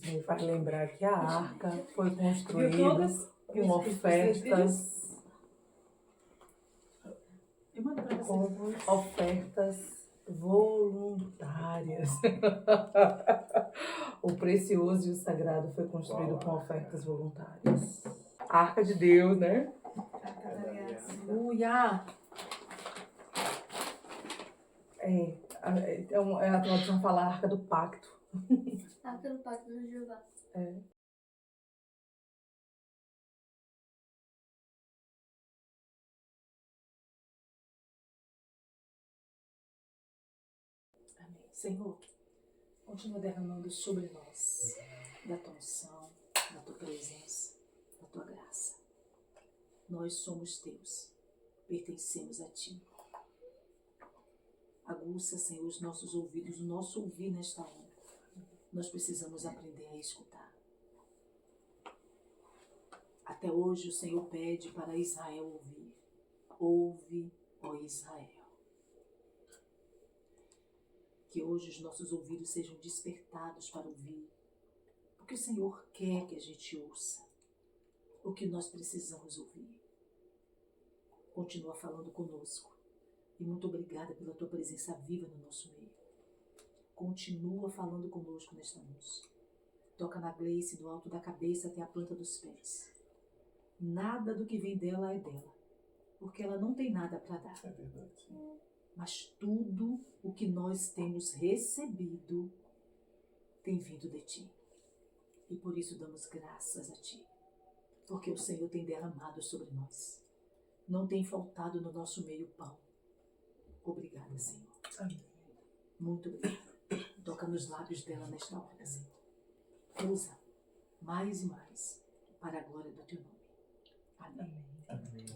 Me faz lembrar que a arca foi construída com ofertas voluntárias. O precioso e o sagrado foi construído com ofertas voluntárias. A arca de Deus, né? A tradução fala arca do pacto. Arca do pacto do Jeová. Amém. Senhor, continua derramando sobre nós da tua unção, da tua presença, da tua graça. Nós somos teus, pertencemos a ti. Aguça, Senhor, os nossos ouvidos, o nosso ouvir nesta hora. Nós precisamos aprender a escutar. Até hoje o Senhor pede para Israel ouvir. Ouve, ó Israel. Que hoje os nossos ouvidos sejam despertados para ouvir. Porque o Senhor quer que a gente ouça o que nós precisamos ouvir. Continua falando conosco. E muito obrigada pela tua presença viva no nosso meio. Continua falando conosco nesta noite. Toca na Gleice do alto da cabeça até a planta dos pés. Nada do que vem dela é dela. Porque ela não tem nada para dar. É verdade. Mas tudo o que nós temos recebido tem vindo de ti. E por isso damos graças a ti. Porque o Senhor tem derramado sobre nós. Não tem faltado no nosso meio pão. Obrigada, Senhor. Amém. Muito obrigada. Toca nos lábios dela nesta hora, Senhor. Usa mais e mais para a glória do teu nome. Amém. Amém.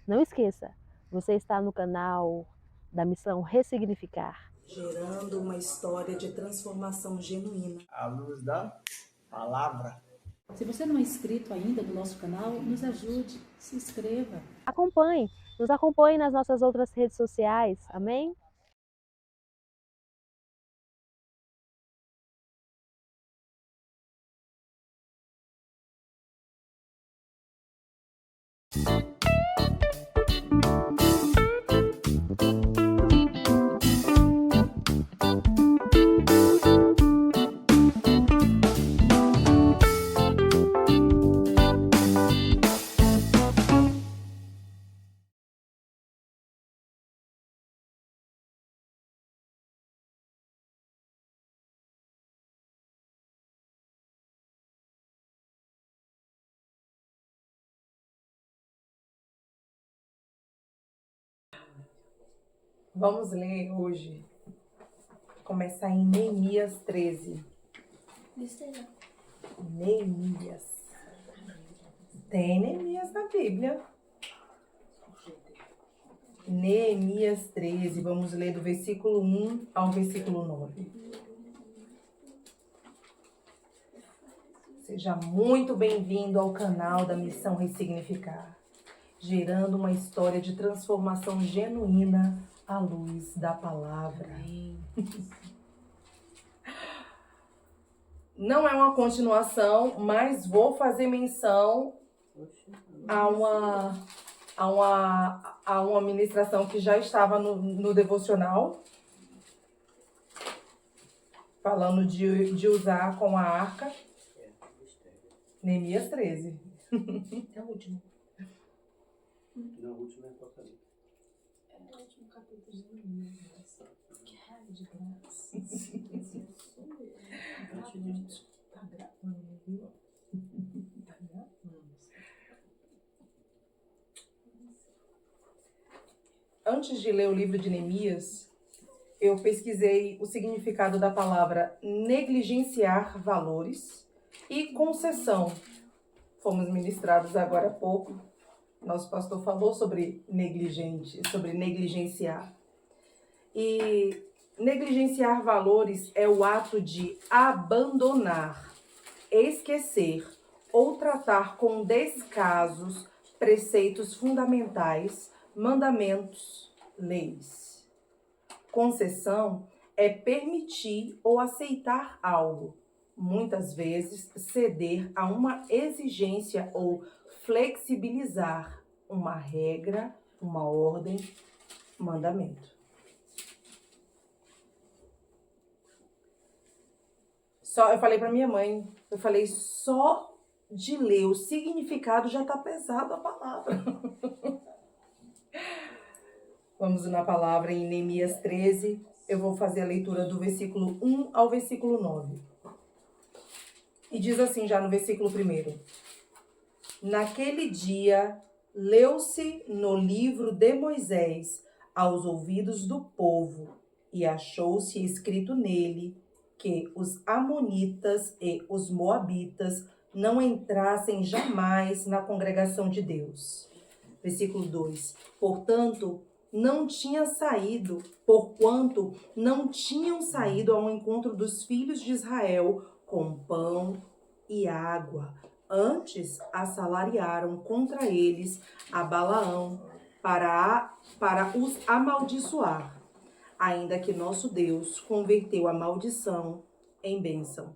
Não esqueça, você está no canal da Missão Ressignificar. Gerando uma história de transformação genuína. À luz da palavra. Se você não é inscrito ainda no nosso canal, nos ajude, se inscreva. Nos acompanhe nas nossas outras redes sociais, amém? Vamos ler hoje. Começar em Neemias 13. Neemias. Tem Neemias na Bíblia. Neemias 13. Vamos ler do versículo 1 ao versículo 9. Seja muito bem-vindo ao canal da Missão Ressignificar, gerando uma história de transformação genuína à luz da palavra. Não é uma continuação, mas vou fazer menção a uma ministração que já estava no devocional, falando de usar com a arca. Neemias 13. É o último. Não, o último é Apocalipse. É o último capítulo de Neemias. Que raio de graça. Tá gravando, viu? Tá gravando. Antes de ler o livro de Neemias, eu pesquisei o significado da palavra negligenciar valores e concessão. Fomos ministrados agora há pouco. Nosso pastor falou sobre negligenciar. E negligenciar valores é o ato de abandonar, esquecer ou tratar com descasos preceitos fundamentais, mandamentos, leis. Concessão é permitir ou aceitar algo, muitas vezes, ceder a uma exigência ou flexibilizar uma regra, uma ordem, mandamento. Eu falei para minha mãe, só de ler o significado já está pesado a palavra. Vamos na palavra em Neemias 13, eu vou fazer a leitura do versículo 1 ao versículo 9. E diz assim já no versículo 1. Naquele dia, leu-se no livro de Moisés aos ouvidos do povo, e achou-se escrito nele que os amonitas e os moabitas não entrassem jamais na congregação de Deus. Versículo 2. Porquanto não tinham saído ao encontro dos filhos de Israel com pão e água. Antes assalariaram contra eles a Balaão para os amaldiçoar, ainda que nosso Deus converteu a maldição em bênção.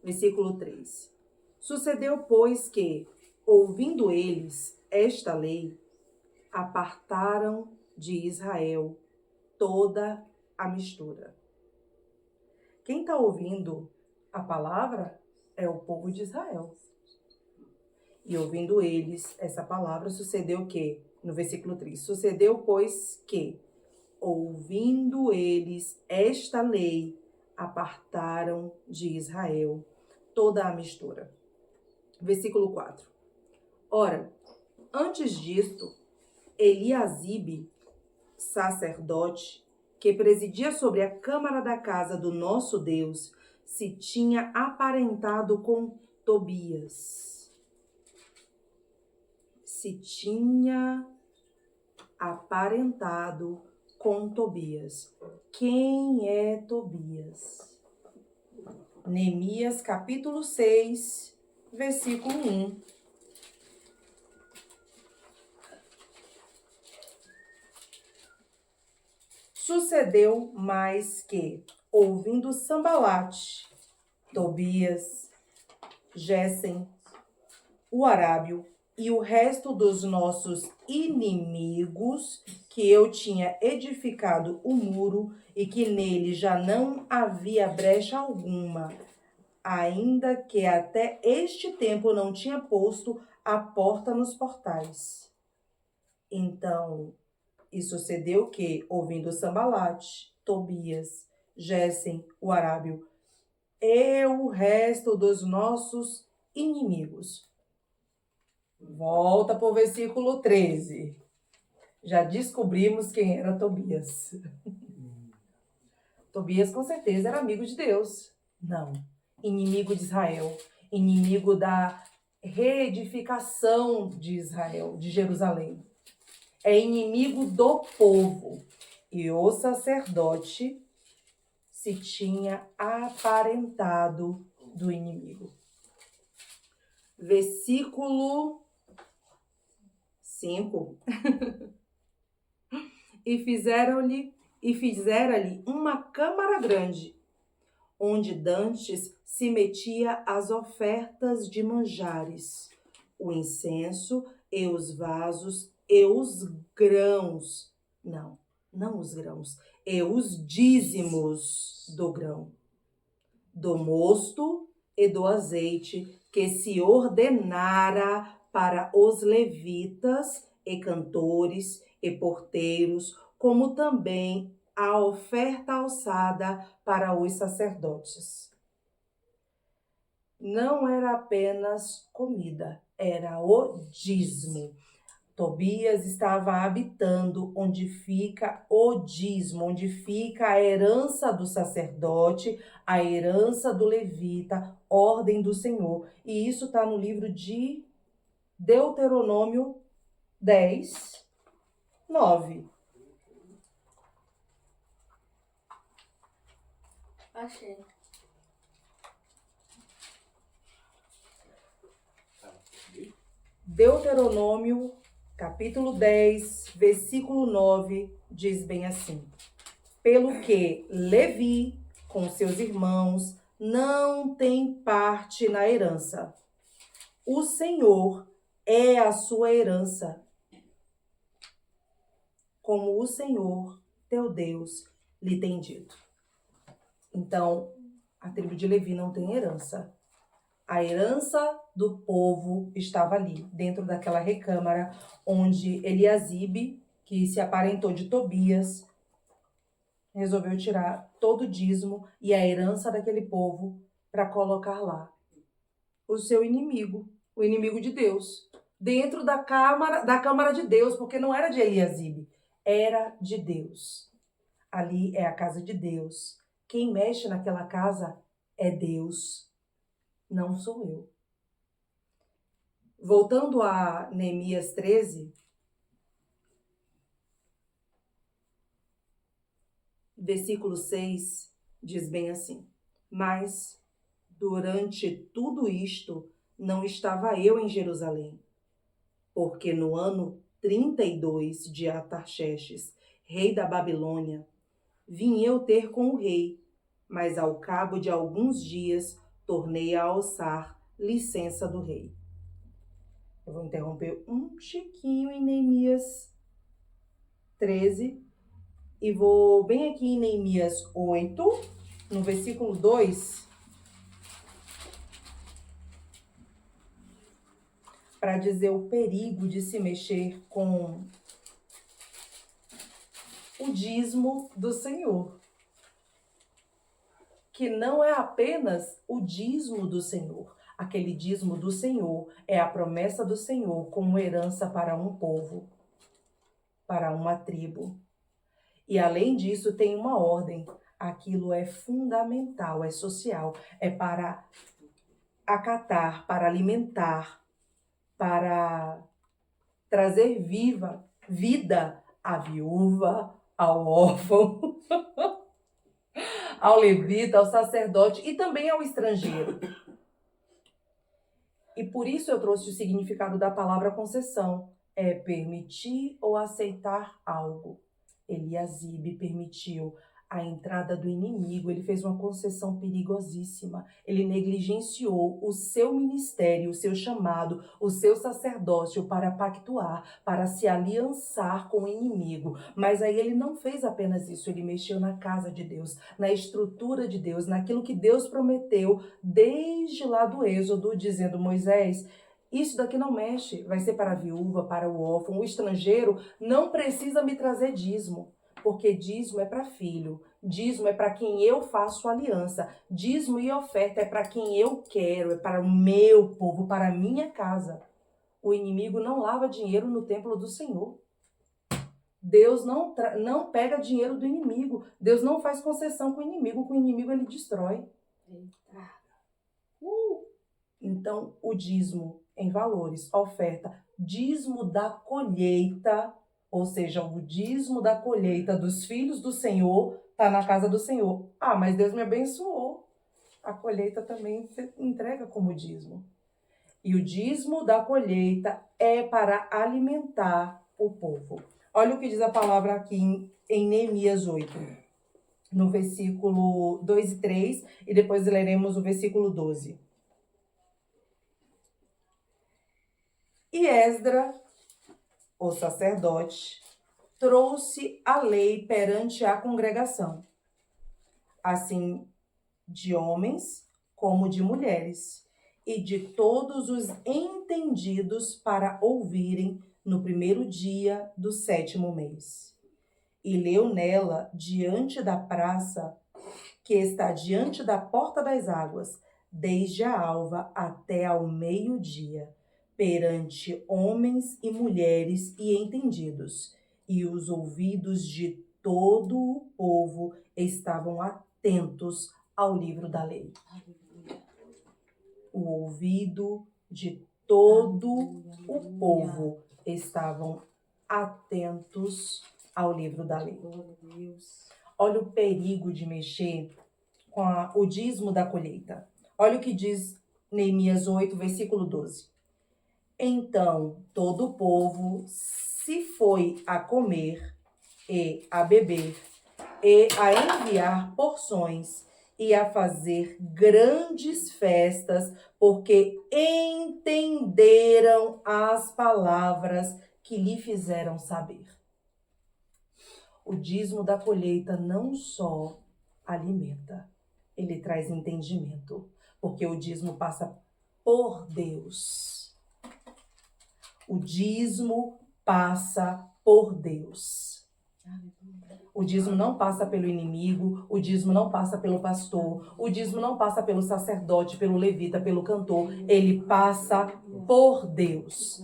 Versículo 3. Sucedeu, pois, que, ouvindo eles esta lei, apartaram de Israel toda a mistura. Quem está ouvindo a palavra é o povo de Israel. E ouvindo eles essa palavra, sucedeu que, no versículo 3, sucedeu, pois, que, ouvindo eles esta lei, apartaram de Israel toda a mistura. Versículo 4. Ora, antes disto, Eliasibe, sacerdote, que presidia sobre a câmara da casa do nosso Deus, se tinha aparentado com Tobias. Quem é Tobias? Neemias capítulo 6, versículo 1. Sucedeu mais que, ouvindo Sambalate, Tobias, Gésem, o arábio e o resto dos nossos inimigos, que eu tinha edificado o muro e que nele já não havia brecha alguma, ainda que até este tempo não tinha posto a porta nos portais. Então, e sucedeu que, ouvindo Sambalate, Tobias, Gésem, o arábio, e o resto dos nossos inimigos. Volta para o versículo 13. Já descobrimos quem era Tobias. Tobias, com certeza, era amigo de Deus. Não. Inimigo de Israel. Inimigo da reedificação de Israel, de Jerusalém. É inimigo do povo. E o sacerdote se tinha aparentado do inimigo. Versículo 5. E fizeram-lhe uma câmara grande, onde dantes se metia as ofertas de manjares, o incenso e os vasos e os grãos. Não os grãos, e os dízimos do grão, do mosto e do azeite, que se ordenara para os levitas e cantores e porteiros, como também a oferta alçada para os sacerdotes. Não era apenas comida, era o dízimo. Tobias estava habitando onde fica o dízimo, onde fica a herança do sacerdote, a herança do levita, ordem do Senhor. E isso está no livro de Deuteronômio 10, 9. Achei. Deuteronômio, capítulo 10, versículo 9, diz bem assim: pelo que Levi, com seus irmãos, não tem parte na herança. O Senhor é a sua herança, como o Senhor, teu Deus, lhe tem dito. Então, a tribo de Levi não tem herança. A herança do povo estava ali, dentro daquela recâmara, onde Eliasibe, que se aparentou de Tobias, resolveu tirar todo o dízimo e a herança daquele povo para colocar lá. O seu inimigo, o inimigo de Deus, dentro da câmara de Deus, porque não era de Eliasibe, era de Deus. Ali é a casa de Deus. Quem mexe naquela casa é Deus, não sou eu. Voltando a Neemias 13, versículo 6, diz bem assim: mas durante tudo isto não estava eu em Jerusalém, porque no ano 32 de Artaxerxes, rei da Babilônia, vim eu ter com o rei, mas ao cabo de alguns dias tornei a alçar licença do rei. Eu vou interromper um chiquinho em Neemias 13 e vou bem aqui em Neemias 8, no versículo 2, para dizer o perigo de se mexer com o dízimo do Senhor, que não é apenas o dízimo do Senhor. Aquele dízimo do Senhor é a promessa do Senhor como herança para um povo, para uma tribo. E além disso, tem uma ordem. Aquilo é fundamental, é social, é para acatar, para alimentar, para trazer vida à viúva, ao órfão, ao levita, ao sacerdote e também ao estrangeiro. E por isso eu trouxe o significado da palavra concessão. É permitir ou aceitar algo. Eliasibe permitiu a entrada do inimigo, ele fez uma concessão perigosíssima. Ele negligenciou o seu ministério, o seu chamado, o seu sacerdócio para pactuar, para se aliançar com o inimigo. Mas aí ele não fez apenas isso, ele mexeu na casa de Deus, na estrutura de Deus, naquilo que Deus prometeu desde lá do Êxodo, dizendo: Moisés, isso daqui não mexe, vai ser para a viúva, para o órfão, o estrangeiro não precisa me trazer dízimo, porque dízimo é para filho, dízimo é para quem eu faço aliança, dízimo e oferta é para quem eu quero, é para o meu povo, para a minha casa. O inimigo não lava dinheiro no templo do Senhor. Deus não pega dinheiro do inimigo, Deus não faz concessão com o inimigo ele destrói. Então, o dízimo em valores, oferta, dízimo da colheita, ou seja, o dízimo da colheita dos filhos do Senhor está na casa do Senhor. Ah, mas Deus me abençoou. A colheita também se entrega como dízimo. E o dízimo da colheita é para alimentar o povo. Olha o que diz a palavra aqui em Neemias 8, no versículo 2 e 3, e depois leremos o versículo 12. E Esdra, o sacerdote, trouxe a lei perante a congregação, assim de homens como de mulheres, e de todos os entendidos para ouvirem no primeiro dia do 7º mês. E leu nela diante da praça, que está diante da porta das águas, desde a alva até ao meio-dia, perante homens e mulheres e entendidos, e os ouvidos de todo o povo estavam atentos ao livro da lei. O ouvido de todo o povo estavam atentos ao livro da lei. Olha o perigo de mexer com o dízimo da colheita. Olha o que diz Neemias 8, versículo 12. Então todo o povo se foi a comer e a beber e a enviar porções, e a fazer grandes festas, porque entenderam as palavras que lhe fizeram saber. O dízimo da colheita não só alimenta, ele traz entendimento, porque o dízimo passa por Deus. O dízimo passa por Deus. O dízimo não passa pelo inimigo, o dízimo não passa pelo pastor, o dízimo não passa pelo sacerdote, pelo levita, pelo cantor, ele passa por Deus.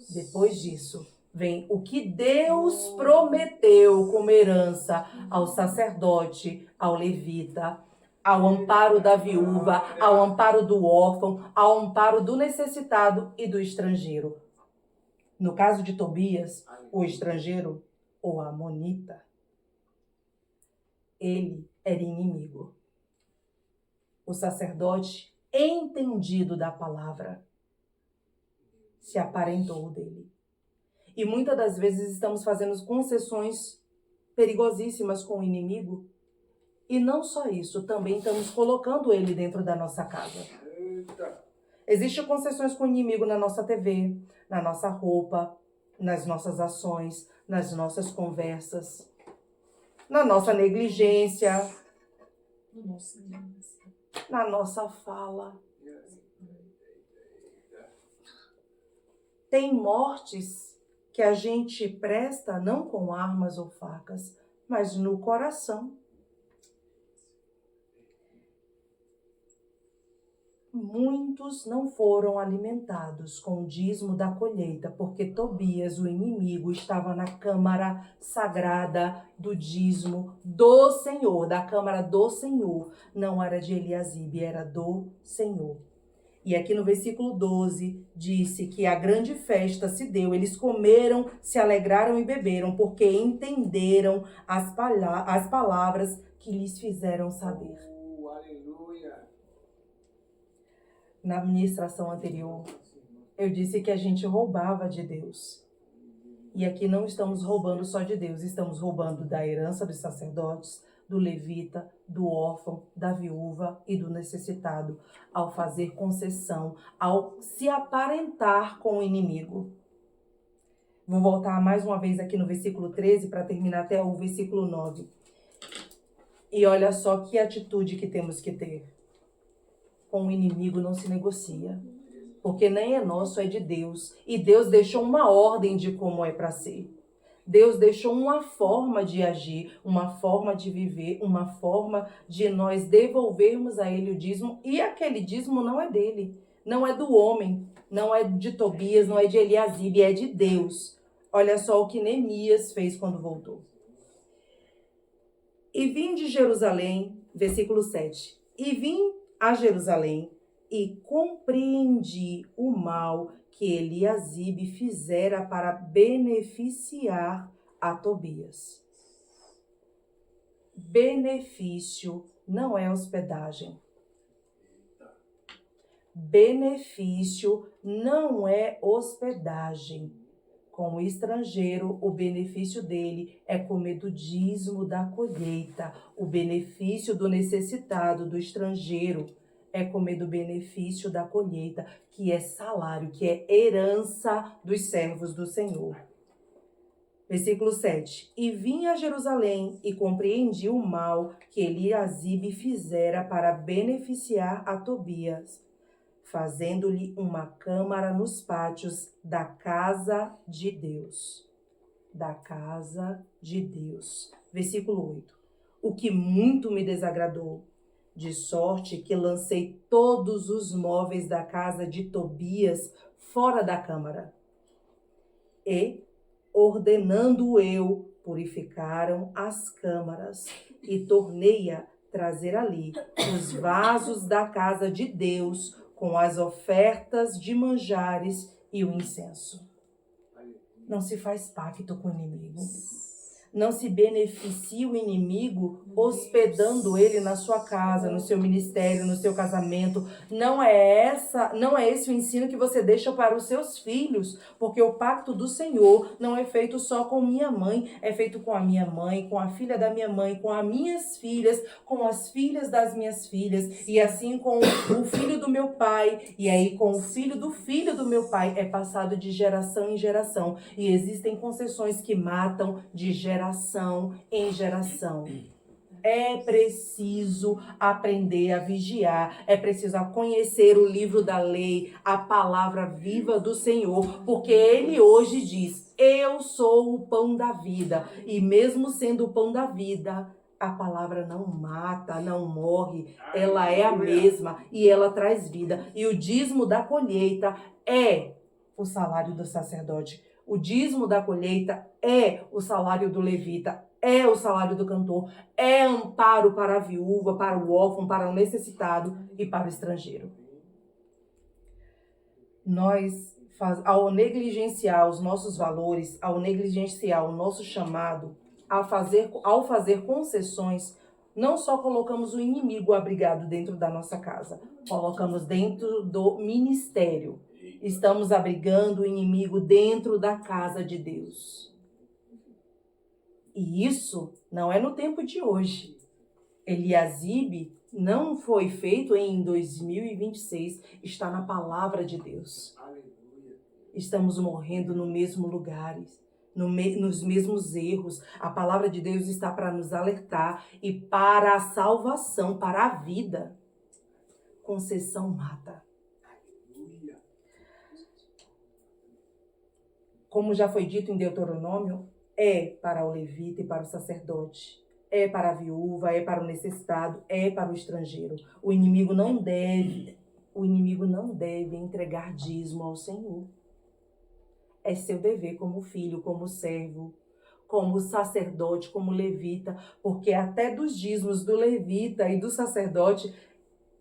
Depois disso, vem o que Deus prometeu como herança ao sacerdote, ao levita, ao amparo da viúva, ao amparo do órfão, ao amparo do necessitado e do estrangeiro. No caso de Tobias, o estrangeiro, o amonita, ele era inimigo. O sacerdote, entendido da palavra, se aparentou dele. E muitas das vezes estamos fazendo concessões perigosíssimas com o inimigo. E não só isso, também estamos colocando ele dentro da nossa casa. Existem concessões com o inimigo na nossa TV, na nossa roupa, nas nossas ações, nas nossas conversas, na nossa negligência, na nossa fala. Tem mortes que a gente presta não com armas ou facas, mas no coração. Muitos não foram alimentados com o dízimo da colheita, porque Tobias, o inimigo, estava na câmara sagrada do dízimo do Senhor, da câmara do Senhor. Não era de Eliasibe, era do Senhor. E aqui no versículo 12, disse que a grande festa se deu. Eles comeram, se alegraram e beberam, porque entenderam as palavras que lhes fizeram saber. Aleluia. Na ministração anterior, eu disse que a gente roubava de Deus. E aqui não estamos roubando só de Deus, estamos roubando da herança dos sacerdotes, do levita, do órfão, da viúva e do necessitado, ao fazer concessão, ao se aparentar com o inimigo. Vou voltar mais uma vez aqui no versículo 13 para terminar até o versículo 9. E olha só que atitude que temos que ter. Com o inimigo não se negocia, porque nem é nosso, é de Deus. E Deus deixou uma ordem de como é para ser. Deus deixou uma forma de agir, uma forma de viver, uma forma de nós devolvermos a Ele o dízimo. E aquele dízimo não é dele, não é do homem, não é de Tobias, não é de Eliasibe, é de Deus. Olha só o que Neemias fez quando voltou. E vim de Jerusalém, versículo 7. E vim a Jerusalém e compreendi o mal que Eliasibe fizera para beneficiar a Tobias. Benefício não é hospedagem. Benefício não é hospedagem. Com o estrangeiro, o benefício dele é comer do dízimo da colheita. O benefício do necessitado, do estrangeiro, é comer do benefício da colheita, que é salário, que é herança dos servos do Senhor. Versículo 7. E vim a Jerusalém e compreendi o mal que Eliasibe fizera para beneficiar a Tobias, fazendo-lhe uma câmara nos pátios da casa de Deus. Da casa de Deus. Versículo 8. O que muito me desagradou, de sorte que lancei todos os móveis da casa de Tobias fora da câmara. E, ordenando eu, purificaram as câmaras e tornei-a trazer ali os vasos da casa de Deus com as ofertas de manjares e o incenso. Não se faz pacto com o inimigo. Não se beneficie o inimigo hospedando ele na sua casa, no seu ministério, no seu casamento. Não é esse o ensino que você deixa para os seus filhos, porque o pacto do Senhor não é feito só com minha mãe, é feito com a minha mãe, com a filha da minha mãe, com as minhas filhas, com as filhas das minhas filhas, e assim com o filho do meu pai, e aí com o filho do meu pai, é passado de geração em geração, e existem concessões que matam de geração em geração. É preciso aprender a vigiar, é preciso conhecer o livro da lei, a palavra viva do Senhor, porque Ele hoje diz, eu sou o pão da vida, e mesmo sendo o pão da vida, a palavra não mata, não morre, ela é a mesma e ela traz vida. E o dízimo da colheita é o salário do sacerdote. O dízimo da colheita é o salário do levita, é o salário do cantor, é amparo para a viúva, para o órfão, para o necessitado e para o estrangeiro. Nós, ao negligenciar os nossos valores, ao negligenciar o nosso chamado, ao fazer concessões, não só colocamos o inimigo abrigado dentro da nossa casa, colocamos dentro do ministério. Estamos abrigando o inimigo dentro da casa de Deus. E isso não é no tempo de hoje. Eliasibe não foi feito em 2026, está na palavra de Deus. Estamos morrendo no mesmo lugar, nos mesmos erros. A palavra de Deus está para nos alertar e para a salvação, para a vida. Concessão mata. Como já foi dito em Deuteronômio, é para o levita e para o sacerdote, é para a viúva, é para o necessitado, é para o estrangeiro. O inimigo não deve entregar dízimo ao Senhor. É seu dever como filho, como servo, como sacerdote, como levita, porque até dos dízimos do levita e do sacerdote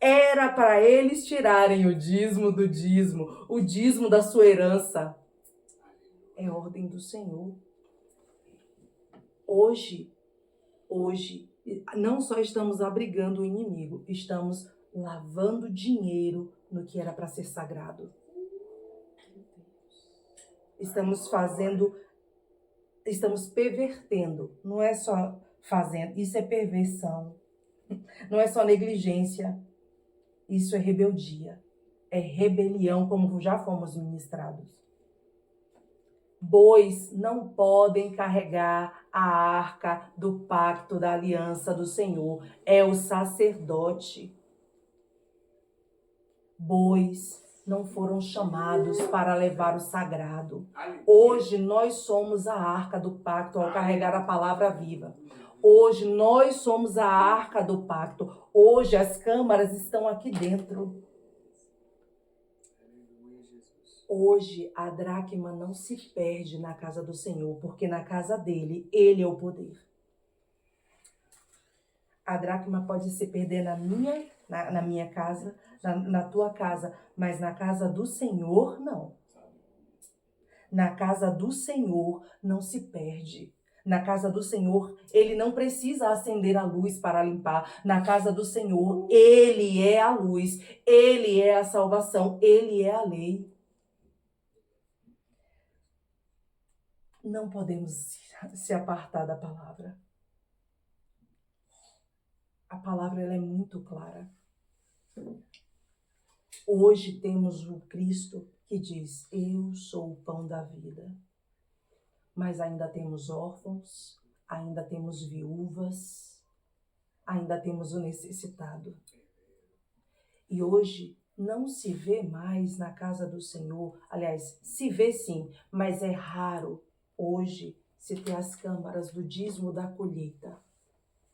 era para eles tirarem o dízimo do dízimo, o dízimo da sua herança. É ordem do Senhor. Hoje, não só estamos abrigando o inimigo, estamos lavando dinheiro no que era para ser sagrado. Estamos pervertendo, não é só fazendo, isso é perversão, não é só negligência, isso é rebeldia, é rebelião, como já fomos ministrados. Bois não podem carregar a arca do pacto da aliança do Senhor. É o sacerdote. Bois não foram chamados para levar o sagrado. Hoje nós somos a arca do pacto ao carregar a palavra viva. Hoje nós somos a arca do pacto. Hoje as câmaras estão aqui dentro. Hoje, a dracma não se perde na casa do Senhor, porque na casa dele, ele é o poder. A dracma pode se perder na minha casa, na tua casa, mas na casa do Senhor, não. Na casa do Senhor, não se perde. Na casa do Senhor, ele não precisa acender a luz para limpar. Na casa do Senhor, ele é a luz, ele é a salvação, ele é a lei. Não podemos se apartar da palavra. A palavra ela é muito clara. Hoje temos o Cristo que diz, eu sou o pão da vida. Mas ainda temos órfãos, ainda temos viúvas, ainda temos o necessitado. E hoje não se vê mais na casa do Senhor, aliás, se vê sim, mas é raro hoje se ter as câmaras do dízimo da colheita.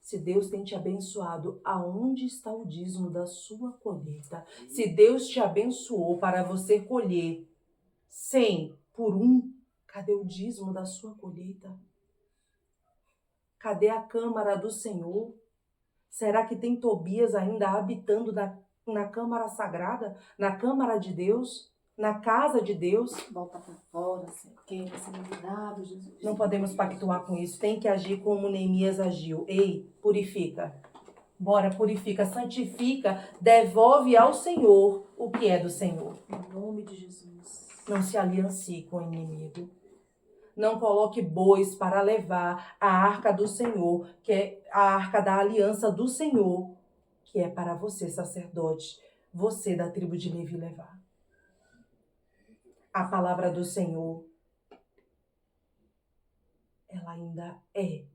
Se Deus tem te abençoado, aonde está o dízimo da sua colheita? Se Deus te abençoou para você colher 100 por 1, cadê o dízimo da sua colheita? Cadê a câmara do Senhor? Será que tem Tobias ainda habitando na câmara sagrada, na câmara de Deus? na casa de Deus. Volta para fora, Senhor. Quem vai ser liberado, Jesus? Não podemos pactuar com isso. Tem que agir como Neemias agiu. Ei, purifica. Bora, purifica, santifica, devolve ao Senhor o que é do Senhor. Em nome de Jesus. Não se aliancie com o inimigo. Não coloque bois para levar a arca do Senhor, que é a arca da aliança do Senhor, que é para você, sacerdote, você da tribo de Levi levar. A palavra do Senhor, ela ainda é.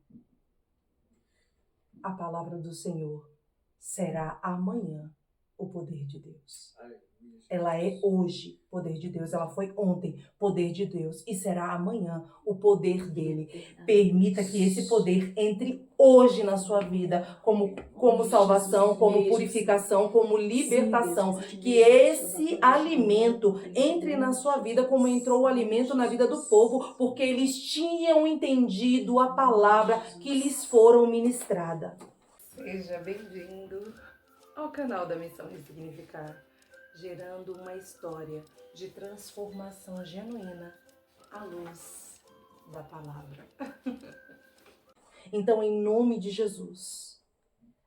A palavra do Senhor será amanhã o poder de Deus. Ela é hoje poder de Deus. Ela foi ontem poder de Deus e será amanhã o poder dele. Permita que esse poder entre hoje na sua vida como salvação, como purificação, como libertação. Que esse alimento entre na sua vida como entrou o alimento na vida do povo, porque eles tinham entendido a palavra que lhes foram ministrada. Seja bem-vindo ao canal da Missão Ressignificar, gerando uma história de transformação genuína à luz da palavra. Então, em nome de Jesus,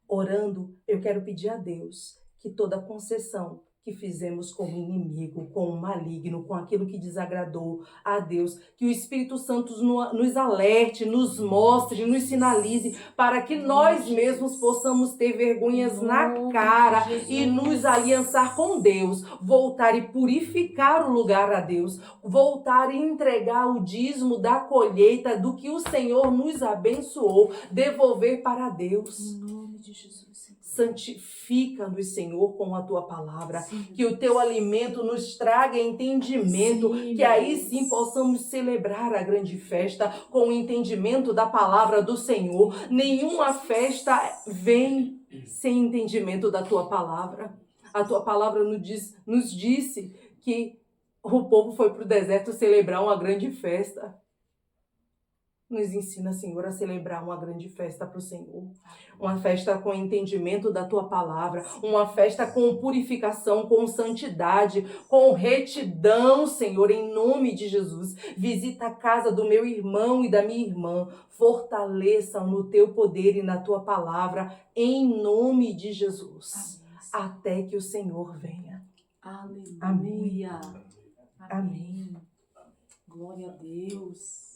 orando, eu quero pedir a Deus que toda concessão que fizemos com o inimigo, com o maligno, com aquilo que desagradou a Deus, que o Espírito Santo nos alerte, nos mostre, nos sinalize, para que nós mesmos possamos ter vergonhas na cara e nos aliançar com Deus, voltar e purificar o lugar a Deus, voltar e entregar o dízimo da colheita do que o Senhor nos abençoou, devolver para Deus. Em nome de Jesus. Santifica-nos, Senhor, com a tua palavra. Sim, que o teu alimento nos traga entendimento. Sim, que aí sim possamos celebrar a grande festa com o entendimento da palavra do Senhor. Nenhuma festa vem sem entendimento da tua palavra. A tua palavra nos disse que o povo foi para o deserto celebrar uma grande festa. Nos ensina, Senhor, a celebrar uma grande festa para o Senhor. Uma festa com entendimento da tua palavra. Uma festa com purificação, com santidade, com retidão, Senhor, em nome de Jesus. Visita a casa do meu irmão e da minha irmã. Fortaleça no teu poder e na tua palavra, em nome de Jesus. Amém. Até que o Senhor venha. Aleluia. Amém. Amém. Glória a Deus.